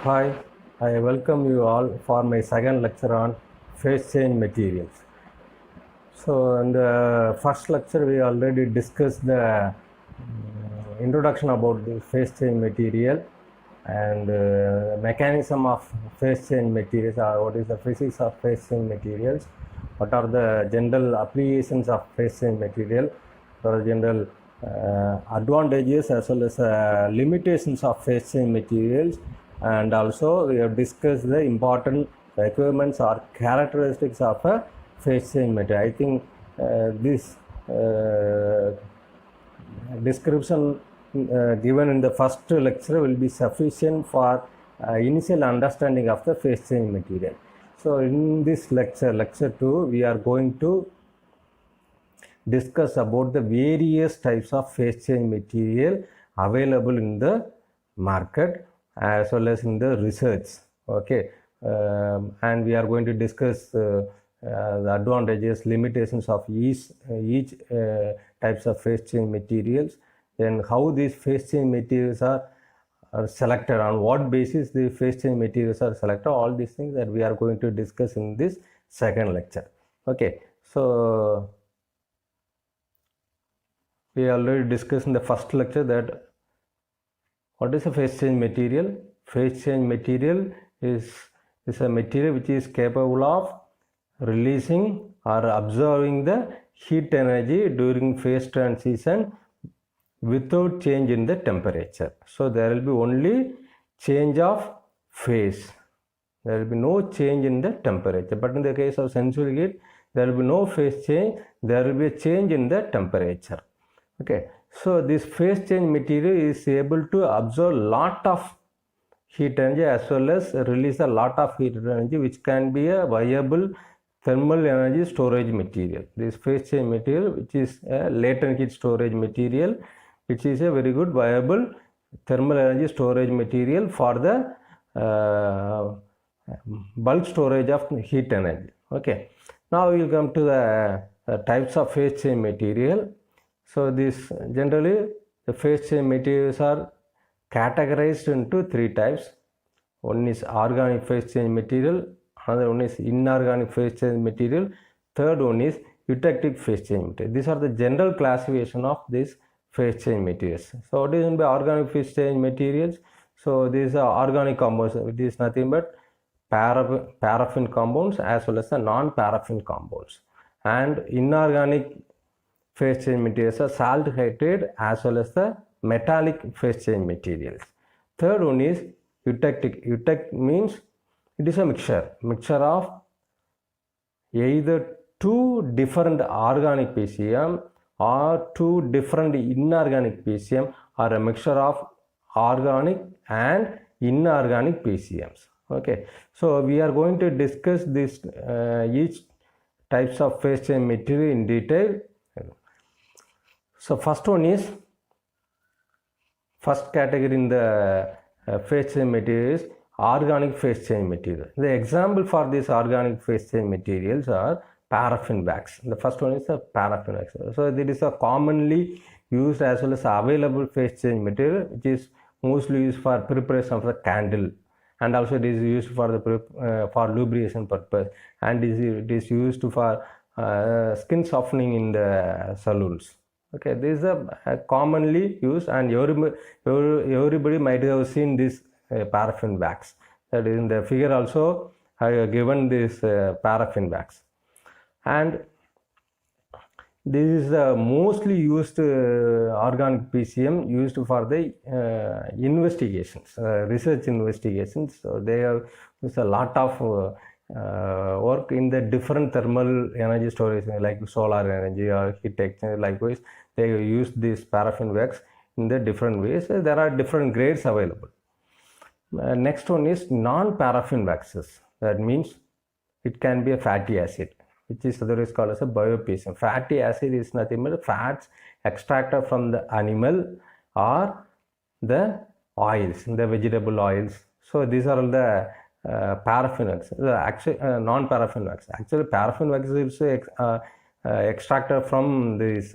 Hi, I welcome you all for my second lecture on phase change materials. So in the first lecture we already discussed the introduction about the phase change material and mechanism of phase change materials, what is the physics of phase change materials, what are the general applications of phase change material, what are the general advantages as well as limitations of phase change materials, and also we have discussed the important requirements or characteristics of a phase change material. I think this description given in the first lecture will be sufficient for initial understanding of the phase change material. So in this lecture 2, we are going to discuss about the various types of phase change material available in the market as well as in the research. Okay, and we are going to discuss the advantages, limitations of each types of phase change materials, and how these phase change materials are selected, on what basis the phase change materials are selected. All these things that we are going to discuss in this second lecture. Okay, so we already discussed in the first lecture that what is a phase change material. Phase change material is a material which is capable of releasing or absorbing the heat energy during phase transition without change in the temperature. So there will be only change of phase, there will be no change in the temperature. But in the case of sensible heat, there will be no phase change, there will be a change in the temperature. Okay, so this phase change material is able to absorb lot of heat energy as well as release a lot of heat energy, which can be a viable thermal energy storage material. This phase change material, which is a latent heat storage material, which is a very good viable thermal energy storage material for the bulk storage of heat energy. Okay, now we will come to the types of phase change material. So this generally the phase change materials are categorized into three types. One is organic phase change material, another one is inorganic phase change material, third one is eutectic phase change material. These are the general classification of these phase change materials. So what is meant by organic phase change materials? So these are organic compounds. It is nothing but paraffin compounds as well as the non-paraffin compounds. And inorganic phase change materials are salt hydrate as well as the metallic phase change materials. Third one is eutectic. Eutectic means it is a mixture of either two different organic PCM or two different inorganic PCM, or a mixture of organic and inorganic PCMs. Okay, so we are going to discuss this each types of phase change material in detail. So first one is, first category in the phase change material is organic phase change material. The example for these organic phase change materials are paraffin wax. The first one is a paraffin wax. So it is a commonly used as well as available phase change material, which is mostly used for preparation of the candle, and also it is used for the for lubrication purpose, and it is used for skin softening in the salons. Okay, this is a commonly used, and everybody might have seen this paraffin wax. That is in the figure also I have given this paraffin wax. And this is the mostly used organic PCM used for the investigations, research investigations. So they have used a lot of work in the different thermal energy storage, like solar energy or heat exchange. Likewise, they use this paraffin wax in the different ways. There are different grades available. Next one is non-paraffin waxes. That means it can be a fatty acid, which is otherwise called as a bio-PCM. Fatty acid is nothing but fats extracted from the animal or the oils, the vegetable oils. So these are all the paraffin wax. Actually, non-paraffin wax. Actually, paraffin wax is extracted from this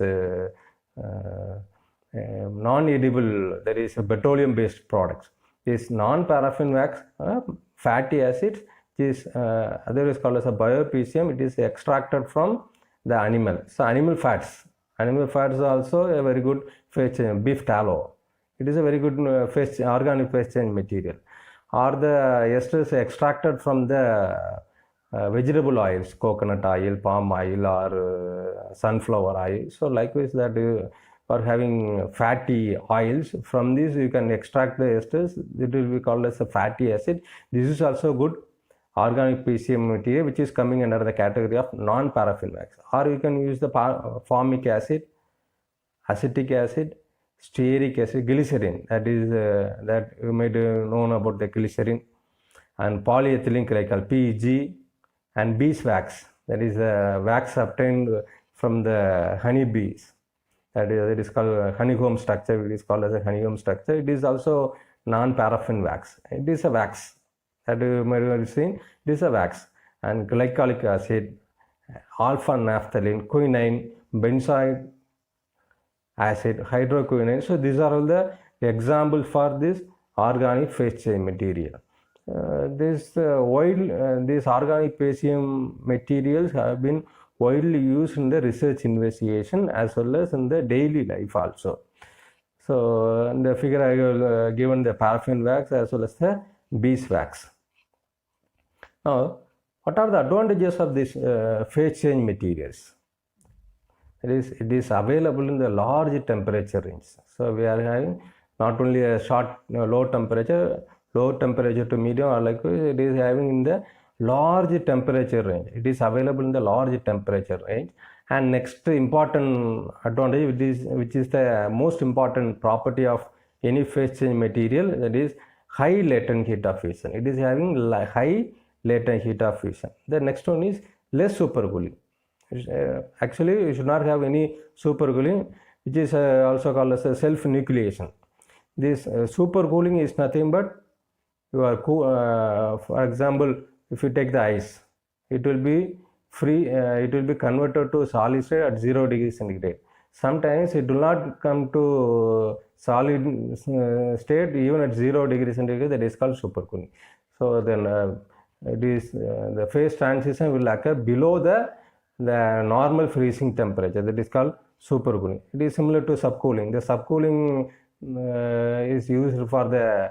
non-edible, that is petroleum-based products. This non-paraffin wax fatty acids, is otherwise called as a bio-PCM. It is extracted from the animal. So animal fats are also a very good phase change. Beef tallow, it is a very good organic phase change material. Or the esters extracted from the vegetable oils, coconut oil, palm oil, or sunflower oil. So likewise that for having fatty oils, from this you can extract the esters. It will be called as a fatty acid. This is also good organic PCM material, which is coming under the category of non-paraffin wax. Or you can use the formic acid, acetic acid, stearic acid, glycerin. That is that you might known about the glycerin, and polyethylene glycol (PEG), and beeswax. That is wax obtained from the honeybees. That is called honeycomb structure. It is called as a honeycomb structure. It is also non-paraffin wax. It is a wax that you might have seen. It is a wax. And glycolic acid, alpha naphthalene, quinine, benzoic acid, hydroquinone. So these are all the examples for this organic phase change material. These organic PCM materials have been widely used in the research investigation as well as in the daily life also. So in the figure I will given the paraffin wax as well as the beeswax. Now, what are the advantages of this phase change materials? It is available in the large temperature range. So we are having not only a low temperature to medium, or like it is having in the large temperature range. It is available in the large temperature range. And next important advantage, which is the most important property of any phase change material, that is high latent heat of fusion. It is having high latent heat of fusion. The next one is less supercooling. Actually, you should not have any supercooling, which is also called as a self-nucleation. This supercooling is nothing but you are for example, if you take the ice, it will be free. It will be converted to solid state at 0 degrees centigrade. Sometimes it will not come to solid state even at 0 degrees centigrade. That is called supercooling. So then it is the phase transition will occur below the normal freezing temperature. That is called supercooling. It is similar to subcooling. The subcooling is used for the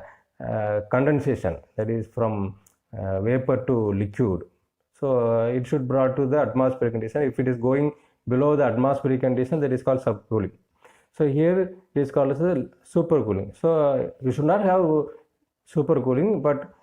condensation, that is from vapor to liquid. So it should brought to the atmospheric condition. If it is going below the atmospheric condition, that is called subcooling. So here it is called as a supercooling. So you should not have supercooling, but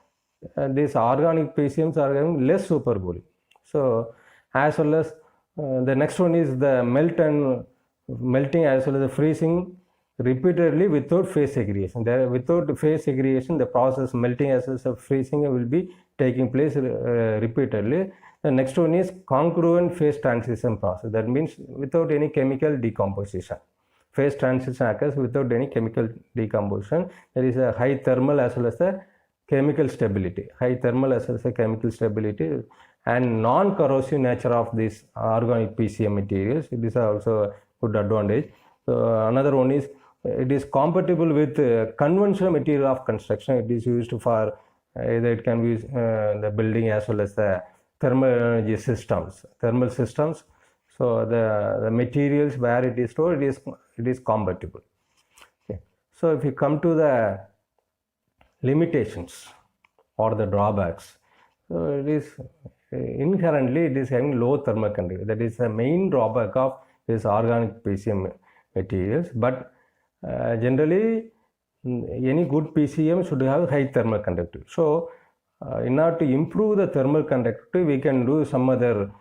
these organic PCMs are having less supercooling. So as well as the next one is the melting as well as the freezing repeatedly without phase segregation. Without phase segregation, the process melting as well as freezing will be taking place repeatedly. The next one is congruent phase transition process. That means without any chemical decomposition. Phase transition occurs without any chemical decomposition. There is a high thermal as well as the chemical stability. High thermal as well as the chemical stability and non-corrosive nature of these organic PCM materials. It is also a good advantage. So another one is it is compatible with conventional material of construction. It is used for either it can be the building as well as the thermal energy systems, thermal systems. So the materials where it is stored, it is compatible. Okay. So if you come to the limitations or the drawbacks, so it is inherently it is having low thermal conductivity. That is the main drawback of this organic PCM materials. But generally any good PCM should have high thermal conductivity. So in order to improve the thermal conductivity, we can do some other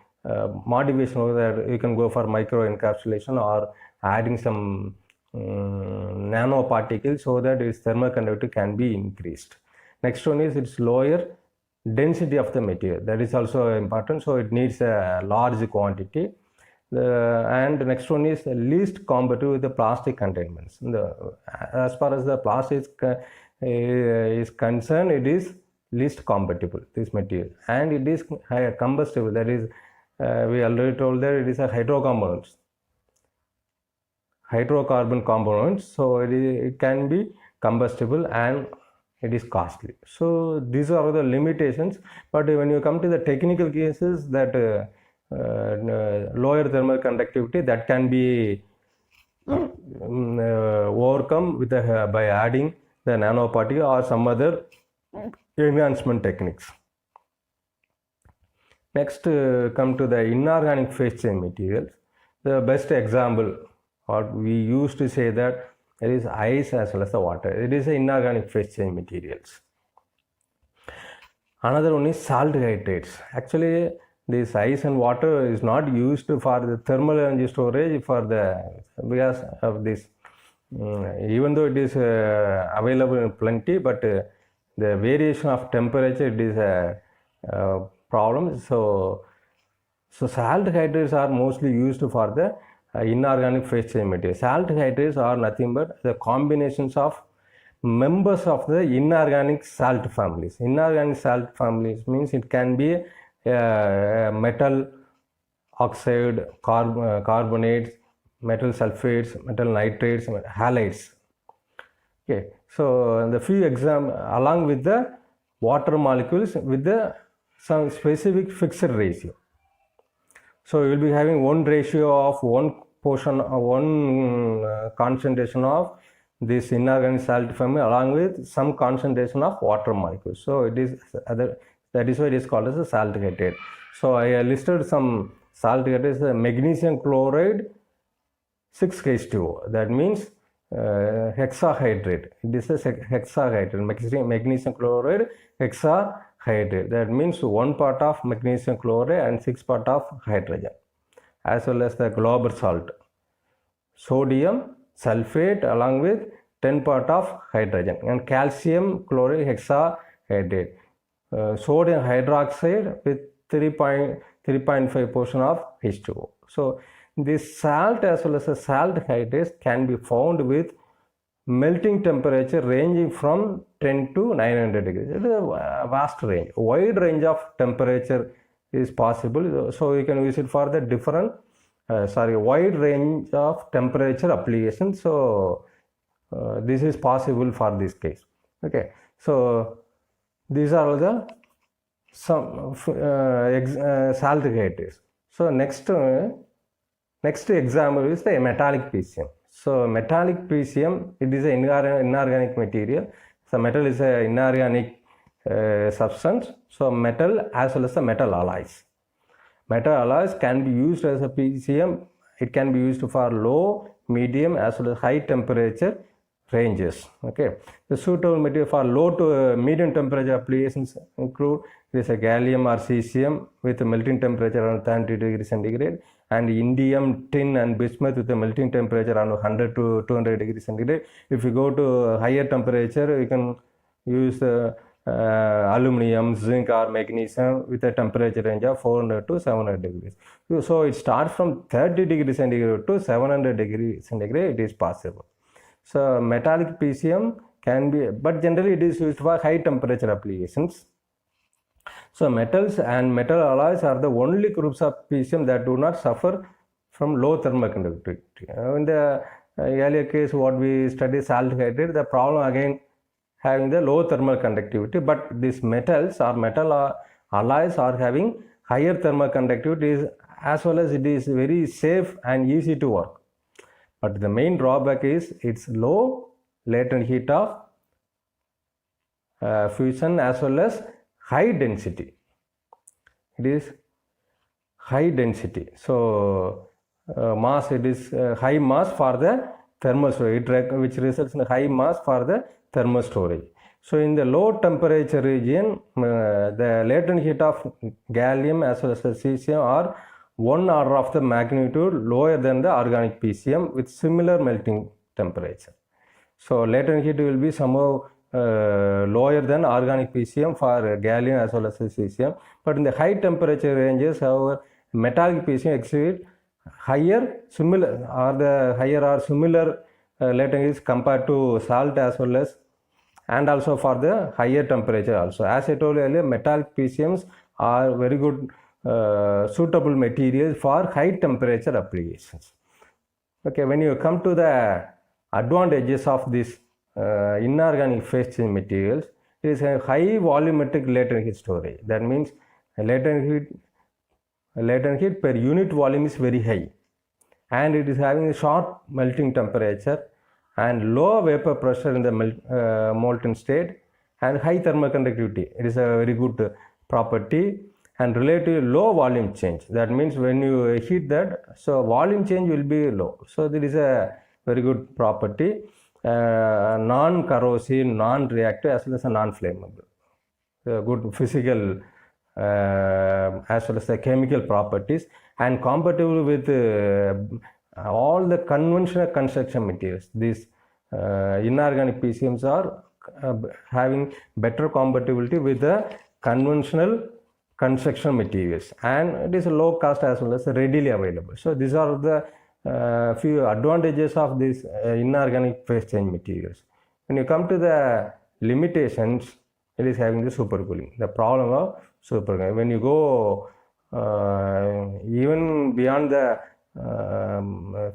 modification over that. You can go for micro encapsulation or adding some nanoparticles so that its thermal conductivity can be increased. Next one is its lower density of the material. That is also important. So it needs a large quantity. And the next one is least compatible with the plastic containments. As far as the plastic is concerned, it is least compatible, this material, and it is combustible. That is, we already told that it is a hydrocarbon components. So it can be combustible and it is costly. So these are the limitations. But when you come to the technical cases, that lower thermal conductivity, that can be overcome with by adding the nanoparticle or some other enhancement techniques. Next, come to the inorganic phase change materials. The best example, or we used to say that it is ice as well as the water. It is inorganic phase change materials. Another one is salt hydrates. Actually, this ice and water is not used for the thermal energy storage for the, because of this. Even though it is available in plenty, but the variation of temperature, it is a problem. So salt hydrates are mostly used for the inorganic phase change material. Salt hydrates are nothing but the combinations of members of the inorganic salt families. Inorganic salt families means it can be metal oxide, carbonates, metal sulfates, metal nitrates, halides. Okay, so the few along with the water molecules with the some specific fixed ratio. So you will be having one ratio of one portion of one concentration of this inorganic salt family along with some concentration of water molecules. So it is that is why it is called as a salt hydrate. So I listed some salt hydrates: magnesium chloride 6H2O. That means hexahydrate. It is a hexahydrate. Magnesium chloride hexahydrate. That means 1 part of magnesium chloride and 6 part of hydrogen, as well as the Glauber salt, sodium sulfate along with 10 part of hydrogen, and calcium chloride hexahydrate, sodium hydroxide with 3.5% of H2O. So this salt as well as the salt hydrates can be found with melting temperature ranging from 10 to 900 degrees. It is a vast range, wide range of temperature is possible. So you can use it for the different wide range of temperature applications. So this is possible for this case. Okay, so these are the some salt hydrates. So next example is the metallic PCM. So metallic PCM, it is an inorganic material. So metal is an inorganic substance. So metal as well as the metal alloys. Metal alloys can be used as a PCM. It can be used for low, medium as well as high temperature ranges. Okay, the suitable material for low to medium temperature applications include this gallium or cesium with a melting temperature around 30 degrees centigrade, and indium, tin and bismuth with a melting temperature around 100 to 200 degrees centigrade. If you go to higher temperature, you can use aluminum, zinc or magnesium with a temperature range of 400 to 700 degrees. So it starts from 30 degrees centigrade to 700 degrees centigrade, it is possible. So metallic PCM can be, but generally it is used for high temperature applications. So metals and metal alloys are the only groups of PCM that do not suffer from low thermal conductivity. In the earlier case what we studied salt hydrate, the problem again having the low thermal conductivity, but these metals or metal alloys are having higher thermal conductivity as well as it is very safe and easy to work. But the main drawback is its low latent heat of fusion as well as high density. It is high density. So mass, it is high mass for the thermal storage, which results in high mass for the thermal storage. So in the low temperature region, the latent heat of gallium as well as the cesium are 1 order of the magnitude lower than the organic PCM with similar melting temperature. So latent heat will be somehow lower than organic PCM for gallium as well as cesium, but in the high temperature ranges, however, metallic PCM exhibit higher similar latent heat compared to salt as well as, and also for the higher temperature also. As I told you earlier, metallic PCMs are very good suitable materials for high temperature applications. Okay, when you come to the advantages of this inorganic phase change materials, it is a high volumetric latent heat storage. That means latent heat per unit volume is very high, and it is having a short melting temperature and low vapor pressure in the molten state and high thermal conductivity. It is a very good property, and relatively low volume change. That means when you heat that, so volume change will be low. So there is a very good property, non-corrosive, non-reactive, as well as a non-flammable. Good physical as well as the chemical properties, and compatible with all the conventional construction materials. These inorganic PCMs are having better compatibility with the conventional construction materials, and it is low cost as well as readily available. So these are the few advantages of these inorganic phase change materials. When you come to the limitations, it is having the supercooling. The problem of supercooling. When you go even beyond the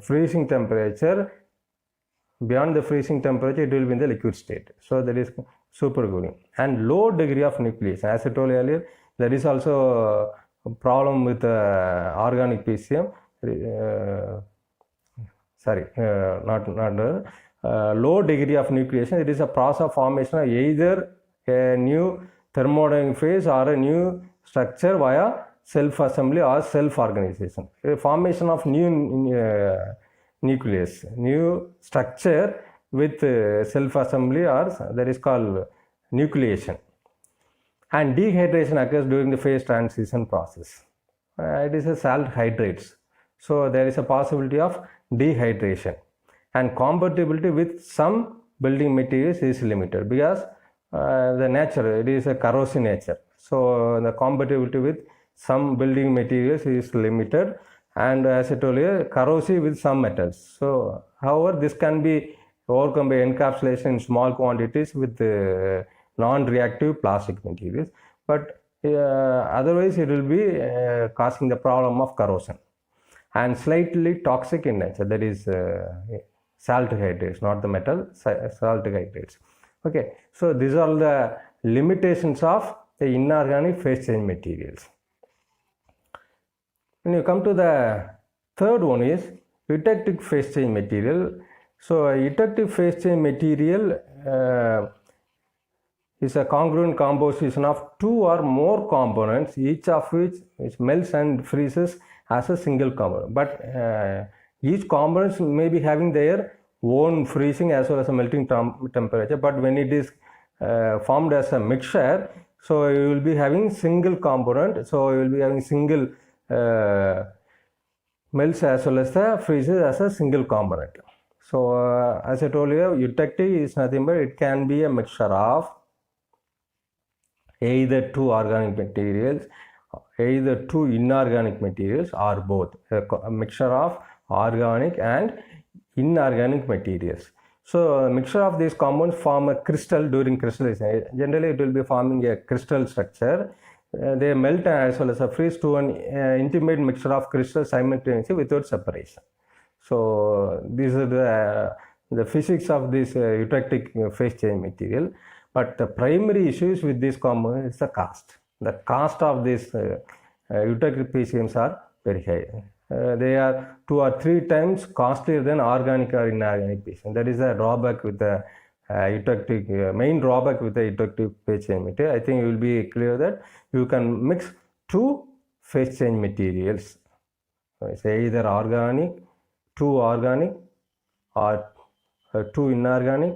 freezing temperature, beyond the freezing temperature, it will be in the liquid state. So that is supercooling. And low degree of nucleation. As I told you earlier, there is also a problem with organic PCM. Low degree of nucleation. It is a process of formation of either a new thermodynamic phase or a new structure via self-assembly or self-organization. A formation of new nucleus, new structure with self-assembly, or that is called nucleation. And dehydration occurs during the phase transition process. It is a salt hydrates. So there is a possibility of dehydration, and compatibility with some building materials is limited because the nature, it is a corrosive nature. So the compatibility with some building materials is limited, and as I told you, corrosive with some metals. So however, this can be overcome by encapsulation in small quantities with non-reactive plastic materials, but otherwise it will be causing the problem of corrosion, and slightly toxic in nature. That is salt hydrates, not the metal, salt hydrates. Okay, so these are the limitations of the inorganic phase change materials. When you come to the third one is eutectic phase change material. So eutectic phase change material is a congruent composition of two or more components, each of which melts and freezes as a single component. But each component may be having their own freezing as well as a melting temperature. But when it is formed as a mixture, so you will be having single component. So you will be having single melts as well as the freezes as a single component. So as I told you, eutectic is nothing but it can be a mixture of either two organic materials, either two inorganic materials, or both, a mixture of organic and inorganic materials. So a mixture of these compounds form a crystal during crystallization. Generally it will be forming a crystal structure. They melt as well as freeze to an intimate mixture of crystals simultaneously without separation. So these are the physics of this eutectic phase change material. But the primary issues with this compound is the cost. The cost of these eutectic PCMs are very high. They are 2 or 3 times costlier than organic or inorganic PCM. That is the drawback with the eutectic, main drawback with the eutectic phase change material. I think you will be clear that you can mix two phase change materials. So it's either organic, two organic, or two inorganic,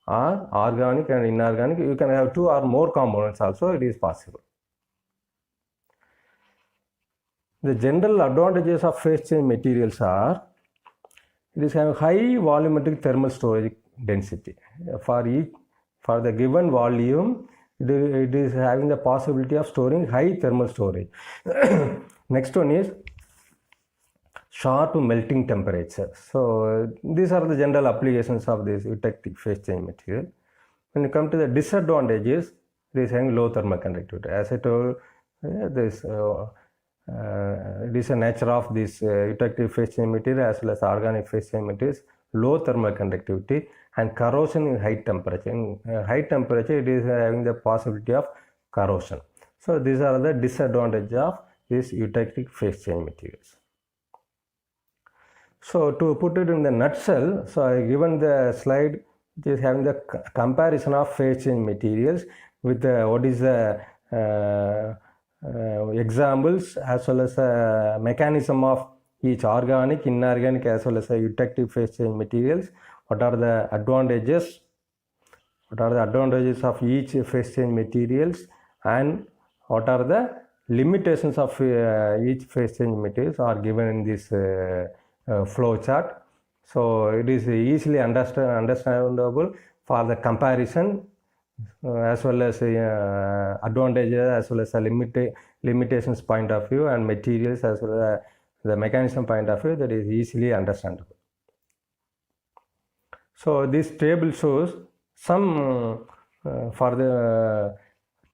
or organic and inorganic. You can have 2 or more components also, it is possible. The general advantages of phase change materials are, it is having high volumetric thermal storage density. For the given volume, it is having the possibility of storing high thermal storage. Next one is sharp melting temperature. So these are the general applications of this eutectic phase change material. When you come to the disadvantages, it is having low thermal conductivity. As I told, this it is a nature of this eutectic phase change material as well as organic phase change materials. low thermal conductivity, and corrosion in high temperature. In high temperature, it is having the possibility of corrosion. So these are the disadvantages of these eutectic phase change materials. So to put it in the nutshell, so I given the slide which is having the comparison of phase change materials with what is the examples as well as mechanism of each organic, inorganic as well as eutectic phase change materials. What are the advantages? What are the advantages of each phase change materials, and what are the limitations of each phase change materials are given in this flow chart. So it is easily understandable for the comparison as well as advantages as well as limitations point of view, and materials as well as the mechanism point of view, that is easily understandable. So this table shows some for the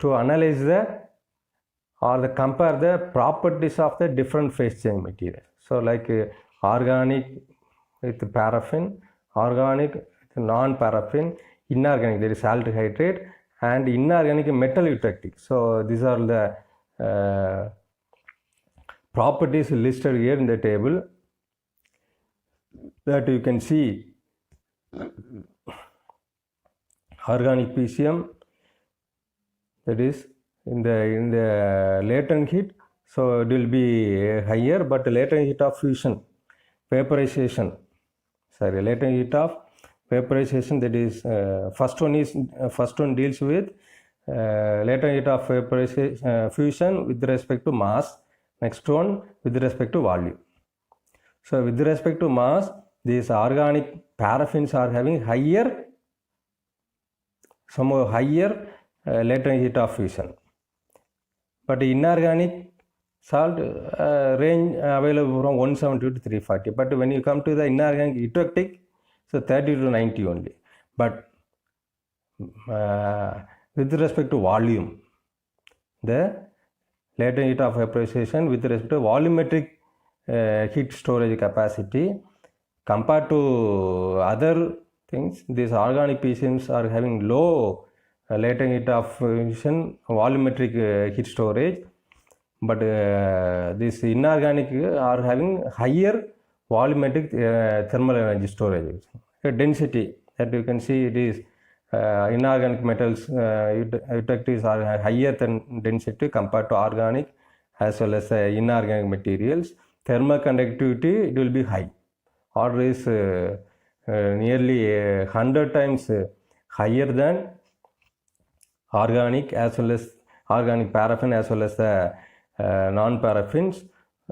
to analyze the or the compare the properties of the different phase change materials. So like organic with paraffin, organic with non-paraffin, inorganic, there is salt hydrate, and inorganic metal eutectic. So these are the properties listed here in the table that you can see. Organic PCM, that is in the latent heat, so it will be higher, but latent heat of fusion, vaporization, latent heat of vaporization, that is first one deals with latent heat of vaporization fusion with respect to mass, next one with respect to volume. So with respect to mass, these organic paraffins are having higher latent heat of fusion, but inorganic salt range available from 170 to 340, but when you come to the inorganic eutectic, so 30 to 90 only. But with respect to volume, the latent heat of vaporization with respect to volumetric heat storage capacity compared to other things, these organic PCMs are having low latent heat of fusion, volumetric heat storage, but these inorganic are having higher volumetric thermal energy storage. Density, that you can see, it is inorganic metals eutectics are higher than density compared to organic as well as inorganic materials. Thermal conductivity, it will be high, or is nearly 100 times higher than organic as well as organic paraffin as well as the non-paraffins,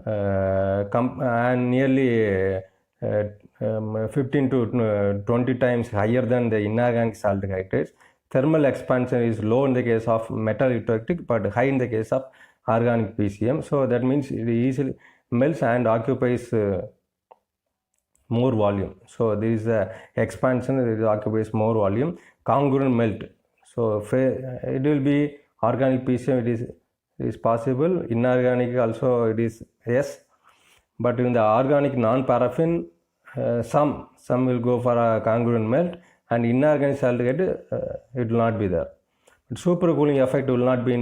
and nearly 15 to 20 times higher than the inorganic salt hydrates. Thermal expansion is low in the case of metal eutectic, but high in the case of organic PCM. So that means it easily melts and occupies more volume. So there is a expansion, it occupies more volume. Congruent melt. So it will be organic PCM, it is possible. Inorganic also it is yes, but in the organic non-paraffin, some will go for a congruent melt, and inorganic salt hydrate it will not be there. But supercooling effect will not be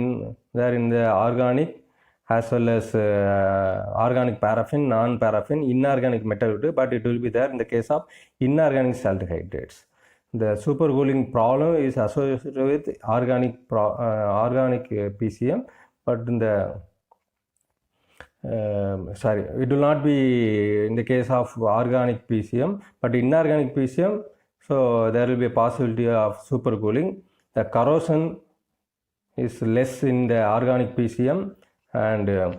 there in the organic as well as organic paraffin, non-paraffin, inorganic metal, but it will be there in the case of inorganic salt hydrates. The supercooling problem is associated with organic PCM, but in the it will not be in the case of organic PCM, but inorganic PCM, so there will be a possibility of supercooling. The corrosion is less in the organic PCM, and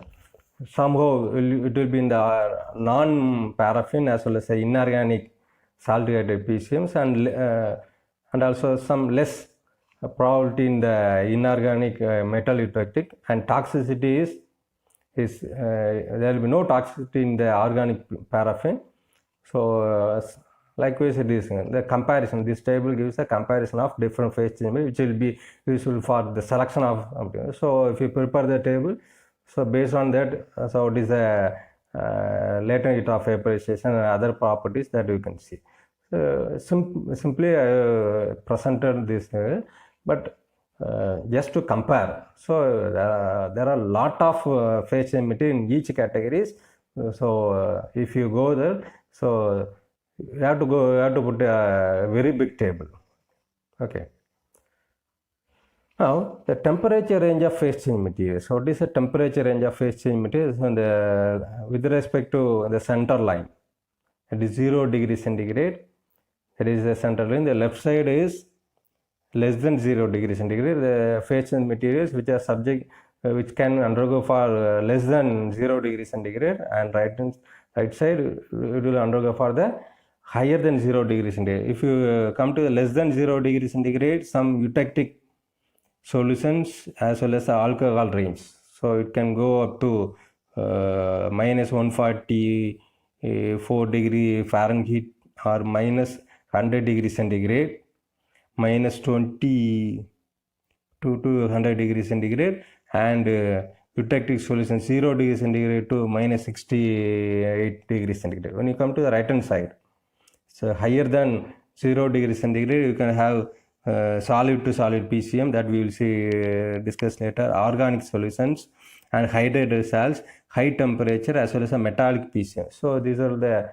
somehow it will be in the non-paraffin as well as the inorganic salt hydrate PCMs, and also some less probability in the inorganic metal eutectic, and toxicity is there will be no toxicity in the organic paraffin. So likewise it is the comparison. This table gives a comparison of different phase change which will be useful for the selection of. So if you prepare the table, so based on that, so it is a latent heat of vaporization and other properties that you can see. simply presented this, but just to compare. So there are a lot of phase change material in each categories. So if you go there, so you have to put a very big table. Okay. Now, the temperature range of phase change materials. So, what is the temperature range of phase change materials? And with respect to the center line, it is 0 degree centigrade. That is the center line. The left side is less than 0 degree centigrade. The phase change materials which are subject, which can undergo for less than 0 degree centigrade, and right side it will undergo for the higher than 0 degree centigrade. If you come to the less than 0 degree centigrade, some eutectic solutions as well as the alcohol range. So it can go up to minus 144 degree Fahrenheit or minus 100 degree centigrade, minus 20 to 100 degree centigrade, and eutectic solution 0 degree centigrade to minus 68 degree centigrade. When you come to the right hand side, so higher than 0 degree centigrade, you can have solid to solid PCM, that we will see discuss later, organic solutions and hydrated salts, high temperature as well as a metallic PCM. So these are the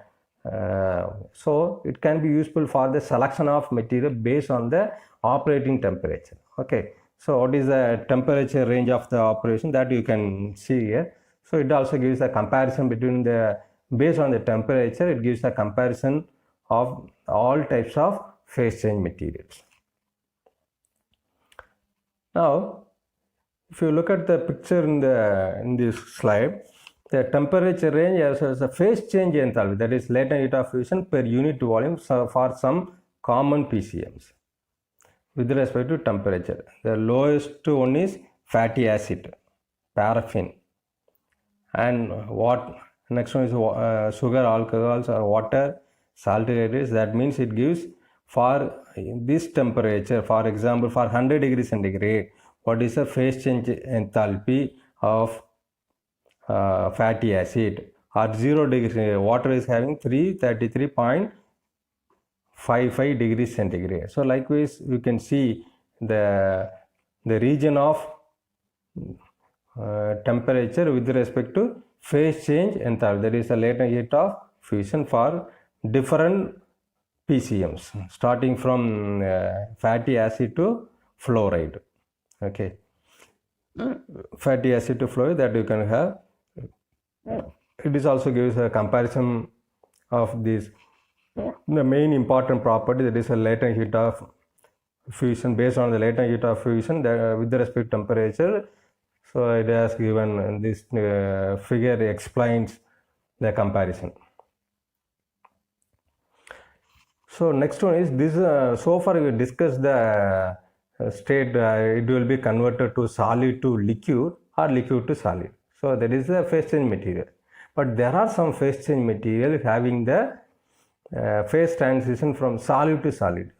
so it can be useful for the selection of material based on the operating temperature. Okay, so what is the temperature range of the operation, that you can see here. So it also gives a comparison between the, based on the temperature, it gives a comparison of all types of phase change materials. Now, if you look at the picture in this slide, the temperature range as well as the phase change enthalpy, that is latent heat of fusion per unit volume for some common PCMs with respect to temperature. The lowest one is fatty acid, paraffin, and what next one is sugar, alcohols or water, salty. That means it gives for this temperature, for example, for 100 degree centigrade, what is the phase change enthalpy of fatty acid, or 0 degree water is having 333.55 degrees centigrade. So likewise, you can see the region of temperature with respect to phase change enthalpy, that is the latent heat of fusion for different PCMs, starting from fatty acid to fluoride. Okay, fatty acid to fluoride, that you can have. It is also gives a comparison of this, the main important property, that is a latent heat of fusion. Based on the latent heat of fusion with respect to temperature, so it has given this figure explains the comparison. So next one is this, so far we discussed the state, it will be converted to solid to liquid or liquid to solid. So that is the phase change material. But there are some phase change material having the phase transition from solid to solid.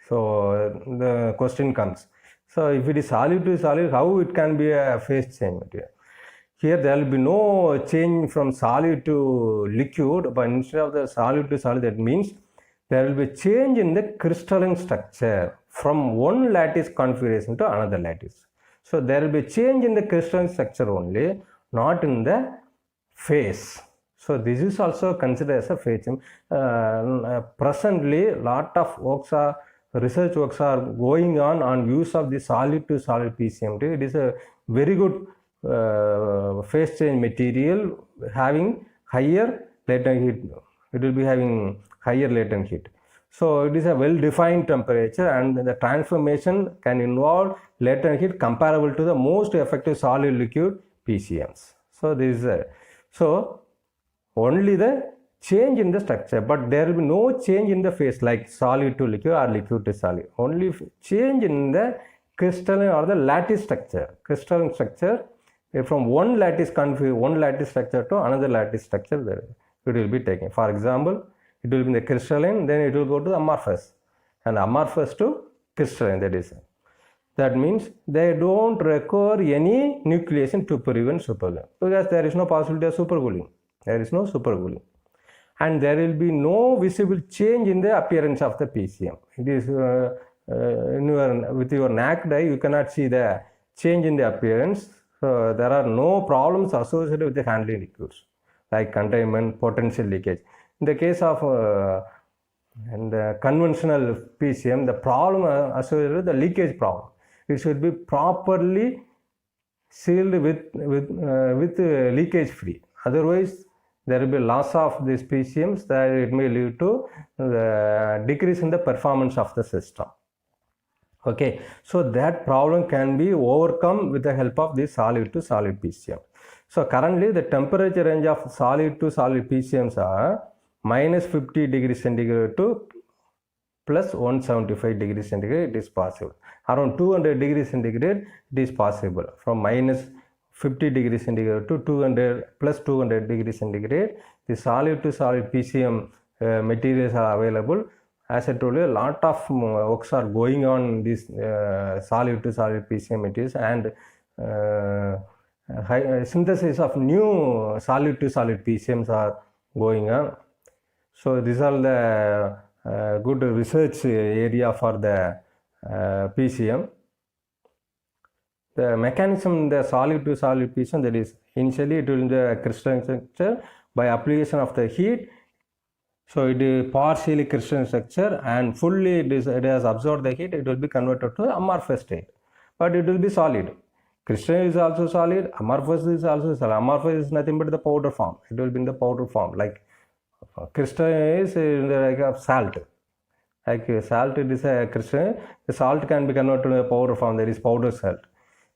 So the question comes, so if it is solid to solid, how it can be a phase change material? Here there will be no change from solid to liquid, but instead of the solid to solid, that means there will be change in the crystalline structure from one lattice configuration to another lattice. So there will be change in the crystalline structure only, not in the phase. So this is also considered as a phase change. Presently, lot of research works are going on use of the solid to solid PCMT. It is a very good phase change material having higher latent heat. It will be having higher latent heat. So it is a well-defined temperature, and the transformation can involve latent heat comparable to the most effective solid liquid PCMs. So this is so only the change in the structure, but there will be no change in the phase like solid to liquid or liquid to solid. Only change in the crystalline or the lattice structure. Crystalline structure from one lattice structure to another lattice structure, it will be taken. For example, it will be in the crystalline, then it will go to the amorphous, and amorphous to crystalline. That means they don't require any nucleation to prevent supercooling, because there is no possibility of supercooling. There is no supercooling. and there will be no visible change in the appearance of the PCM. It is with your naked eye, you cannot see the change in the appearance. So there are no problems associated with the handling liquids like containment, potential leakage. In the case of the conventional PCM, the problem associated with the leakage problem. It should be properly sealed with leakage free. Otherwise, there will be loss of these PCMs that it may lead to the decrease in the performance of the system. Okay, so that problem can be overcome with the help of the solid to solid PCM. So currently the temperature range of solid to solid PCMs are minus 50 degrees centigrade to plus 175 degrees centigrade. It is possible. Around 200 degrees centigrade it is possible. From minus 50 degrees centigrade to 200 plus 200 degrees centigrade, the solid to solid PCM materials are available. As I told you, a lot of works are going on this solid to solid PCM materials, and synthesis of new solid to solid PCMs are going on. So these are the good research area for the PCM. The mechanism, the solid to solid PCM, that is initially it will in the crystalline structure by application of the heat. So it is partially crystalline structure, and fully it has absorbed the heat, it will be converted to amorphous state, but it will be solid. Crystalline is also solid, amorphous is also solid. Amorphous is nothing but the powder form. It will be in the powder form. Like crystalline is like a salt. Like salt, it is a crystalline. The salt can be converted to a powder form. There is powder salt.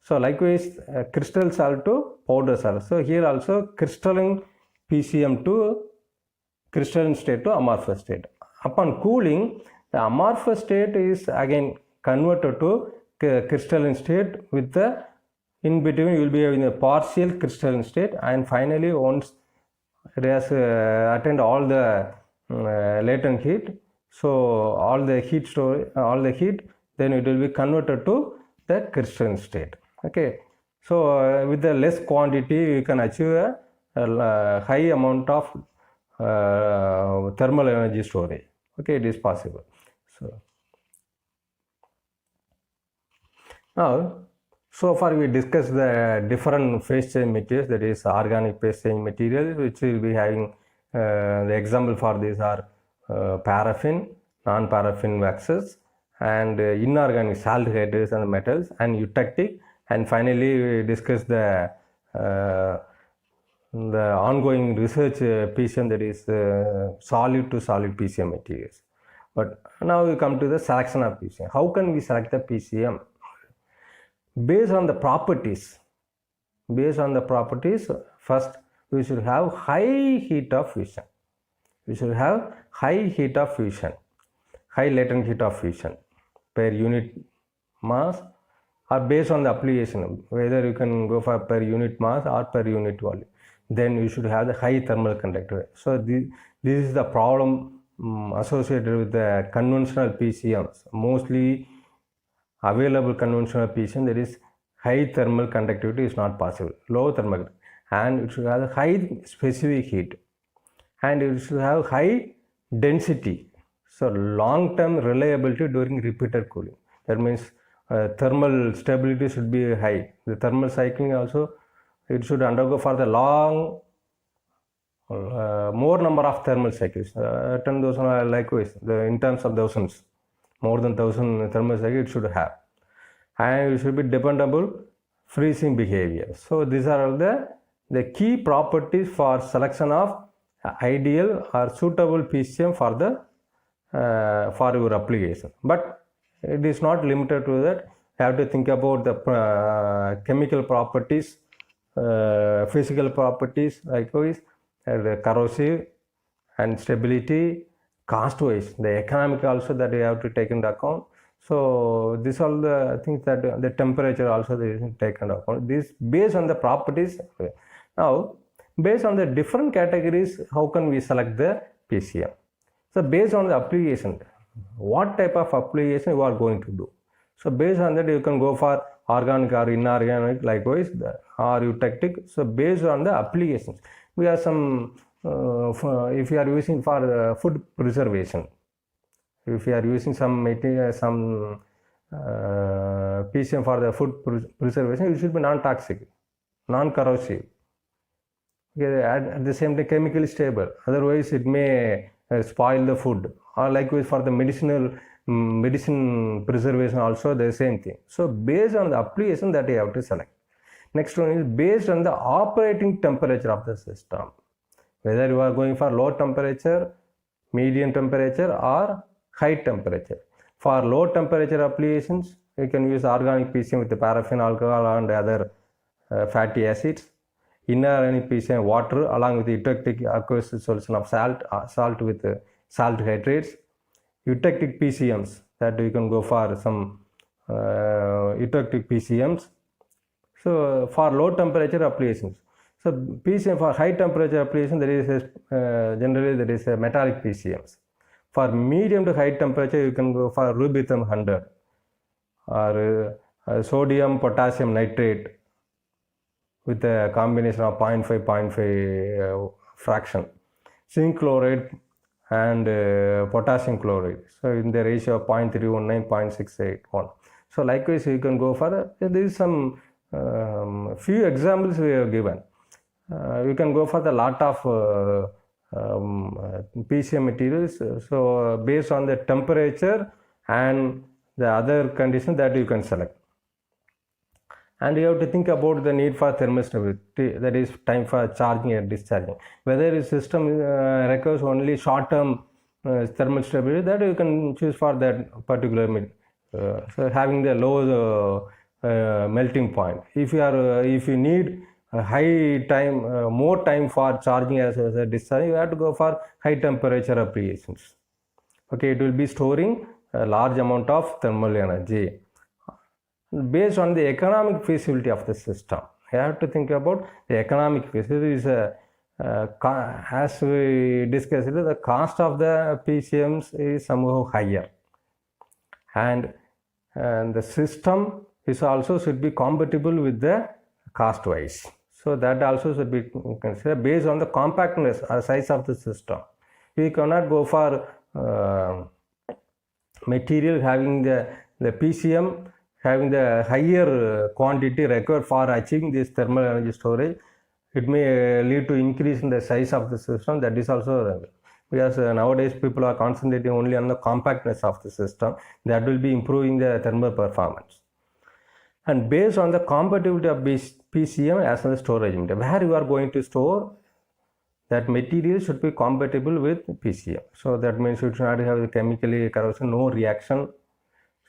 So likewise, crystal salt to powder salt. So here also crystalline PCM to crystalline state to amorphous state. Upon cooling, the amorphous state is again converted to crystalline state with the in between you will be having a partial crystalline state, and finally once it has attained all the latent heat, so all the heat then it will be converted to the crystalline state. Okay, so with the less quantity you can achieve a high amount of thermal energy storage. Okay, it is possible. So now, so far we discussed the different phase change materials, that is organic phase change materials, which will be having the example for these are paraffin, non-paraffin waxes, and inorganic salt hydrides and metals, and eutectic, and finally we discussed the ongoing research PCM, that is solid to solid PCM materials. But now we come to the selection of PCM. How can we select the PCM? Based on the properties. First we should have high heat of fusion. High latent heat of fusion per unit mass, or based on the application, whether you can go for per unit mass or per unit volume. Then you should have the high thermal conductivity. So this is the problem associated with the conventional PCMs. Mostly available conventional PCM, there is high thermal conductivity is not possible, low thermal, and it should have high specific heat, and it should have high density. So long term reliability during repeated cooling. That means thermal stability should be high. The thermal cycling also, it should undergo for the long more number of thermal cycles, 10,000 likewise, in terms of thousands, more than 1,000 thermal cycles it should have, and it should be dependable freezing behavior. So these are the key properties for selection of ideal or suitable PCM for the for your application. But it is not limited to that. You have to think about the chemical properties, physical properties, likewise the corrosive and stability, cost wise, the economic also that you have to take into account. So these are the things that the temperature also they take into account. This based on the properties. Now based on the different categories, how can we select the PCM? So based on the application, what type of application you are going to do. So based on that you can go for organic or inorganic, likewise or eutectic. So based on the applications, we have some if you are using for food preservation, if you are using some material, some PCM for the food preservation, it should be non-toxic, non-corrosive. Okay, at the same time chemically stable, otherwise it may spoil the food. Or likewise for the medicine preservation also the same thing. So based on the application that you have to select. Next one is based on the operating temperature of the system, whether you are going for low temperature, medium temperature or high temperature. For low temperature applications, you can use organic PCM with the paraffin, alcohol and other fatty acids. Inorganic PCM water along with the eutectic aqueous solution of salt with salt hydrates. Eutectic PCMs, that you can go for some eutectic PCMs. So for low temperature applications. So PCM for high temperature application, there is generally there is a metallic PCMs. For medium to high temperature, you can go for rubidium 100 or sodium potassium nitrate with a combination of 0.5 fraction, zinc chloride and potassium chloride. So in the ratio of 0.319, 0.681. So likewise, you can go for there is some few examples we have given. You can go for the lot of PCM materials. So based on the temperature and the other conditions that you can select. And you have to think about the need for thermal stability, that is time for charging and discharging. Whether the system requires only short-term thermal stability, that you can choose for that particular so having the low melting point. If you need a high time, more time for charging as well as discharging, you have to go for high temperature applications. Okay, it will be storing a large amount of thermal energy. Based on the economic feasibility of the system, you have to think about the economic feasibility. Is as we discussed, the cost of the PCMs is somehow higher, and the system is also should be compatible with the cost wise. So that also should be considered based on the compactness or size of the system. We cannot go for material having the PCM having the higher quantity required for achieving this thermal energy storage. It may lead to increase in the size of the system. That is also because nowadays people are concentrating only on the compactness of the system. That will be improving the thermal performance. And based on the compatibility of PCM as well as storage medium, where you are going to store, that material should be compatible with PCM. So that means you should not have the chemically corrosion, no reaction.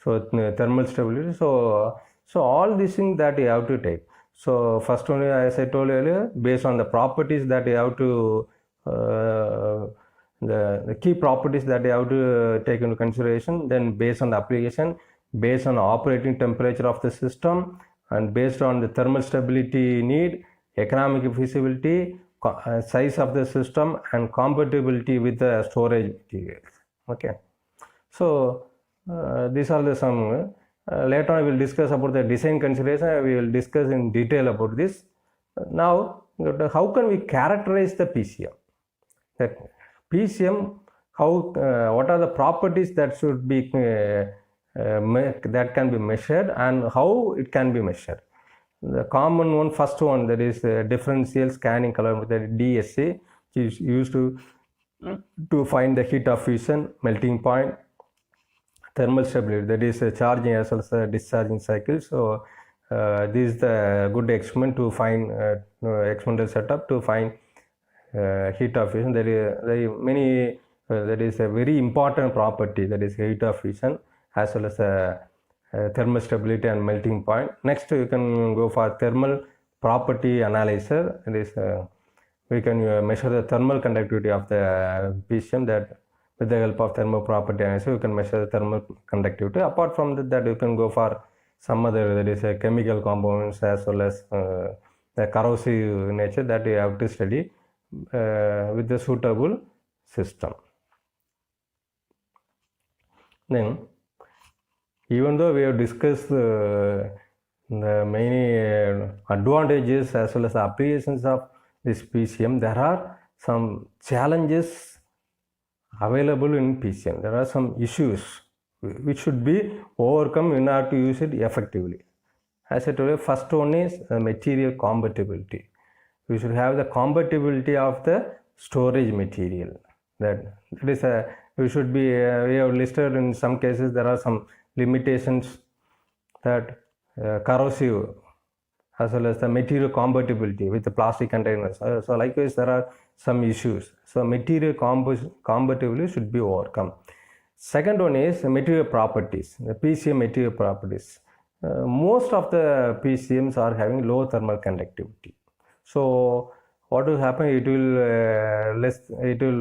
So thermal stability. So all these things that you have to take. So first one, as I told you earlier, based on the properties that you have to the key properties that you have to take into consideration. Then based on the application, based on the operating temperature of the system, and based on the thermal stability need, economic feasibility, size of the system, and compatibility with the storage materials. Okay. So these are the some. Later on, we will discuss about the design consideration. We will discuss in detail about this. Now, how can we characterize the PCM? The PCM, what are the properties that should be that can be measured, and how it can be measured? The common one, first one, that is differential scanning calorimeter, DSC, which is used to find the heat of fusion, melting point, thermal stability, that is charging as well as discharging cycle. So this is the good experiment to find experimental setup to find heat of fusion. There is many. That is a very important property, that is heat of fusion as well as thermal stability and melting point. Next, you can go for thermal property analyzer. It is we can measure the thermal conductivity of the PCM. That with the help of thermal property analyzer, you can measure the thermal conductivity. Apart from that, you can go for some other, that is chemical components as well as the corrosive nature that you have to study with the suitable system. Then, even though we have discussed the many advantages as well as applications of this PCM, there are some challenges available in PCM. There are some issues which should be overcome in order to use it effectively. As I told you, first one is material compatibility. We should have the compatibility of the storage material. That is we should be we have listed in some cases there are some limitations, that corrosive as well as the material compatibility with the plastic containers. So likewise there are some issues. So material compatibility should be overcome. Second one is material properties, the PCM material properties. Most of the PCMs are having low thermal conductivity. So what will happen? It will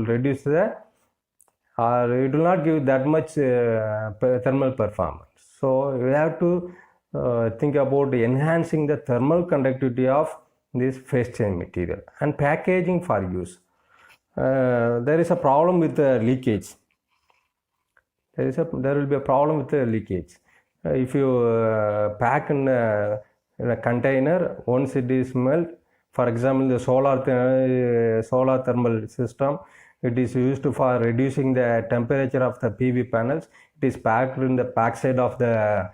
reduce the, or it will not give that much thermal performance. So we have to think about enhancing the thermal conductivity of this phase change material and packaging for use. There is a problem with the leakage. There will be a problem with the leakage. If you pack in a container, once it is melt, for example, the solar thermal system, it is used for reducing the temperature of the PV panels. It is packed in the backside of the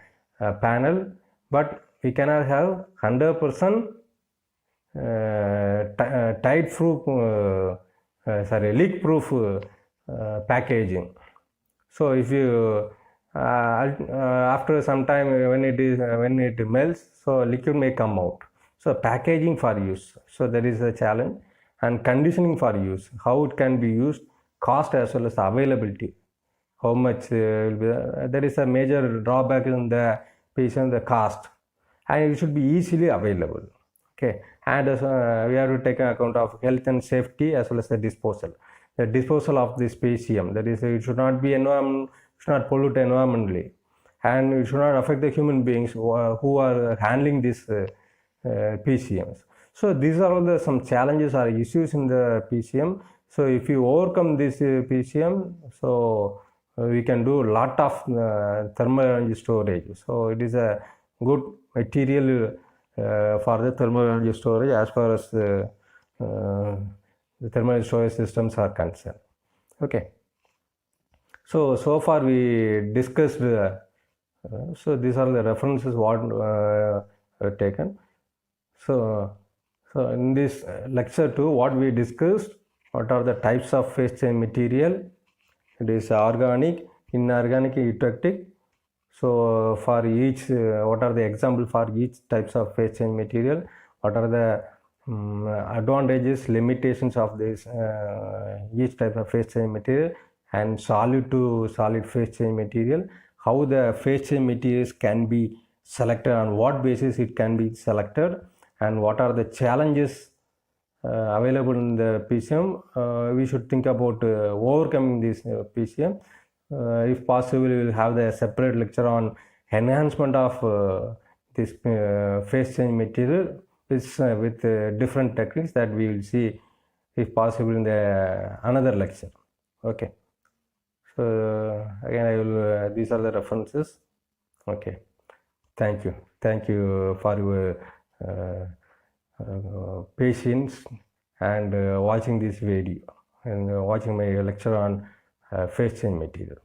panel, but we cannot have 100% leak-proof packaging. So if you after some time when it melts, so liquid may come out. So packaging for use, so there is a challenge, and conditioning for use, how it can be used, cost as well as availability, how much will be there is a major drawback in the PCM, the cost, and it should be easily available. Okay, and we have to take account of health and safety as well as the disposal. The disposal of this PCM, that is, it should not be should not pollute environmentally, and it should not affect the human beings who are handling these PCMs. So these are all some challenges or issues in the PCM. So if you overcome this PCM, so we can do a lot of thermal energy storage. So it is a good material for the thermal energy storage as far as the thermal energy storage systems are concerned. Okay. So far we discussed, so these are the references what taken. So in this lecture 2, what we discussed, what are the types of phase change material? It is organic, inorganic, eutectic. So for each, what are the examples for each types of phase change material? What are the advantages, limitations of this each type of phase change material, and solid to solid phase change material? How the phase change materials can be selected, on what basis it can be selected, and what are the challenges available in the PCM? We should think about overcoming this PCM. If possible, we will have the separate lecture on enhancement of this phase change material with different techniques that we will see, if possible, in the another lecture. Okay. So again, I will these are the references. Okay. Thank you for your patience and watching this video and watching my lecture on phase change material.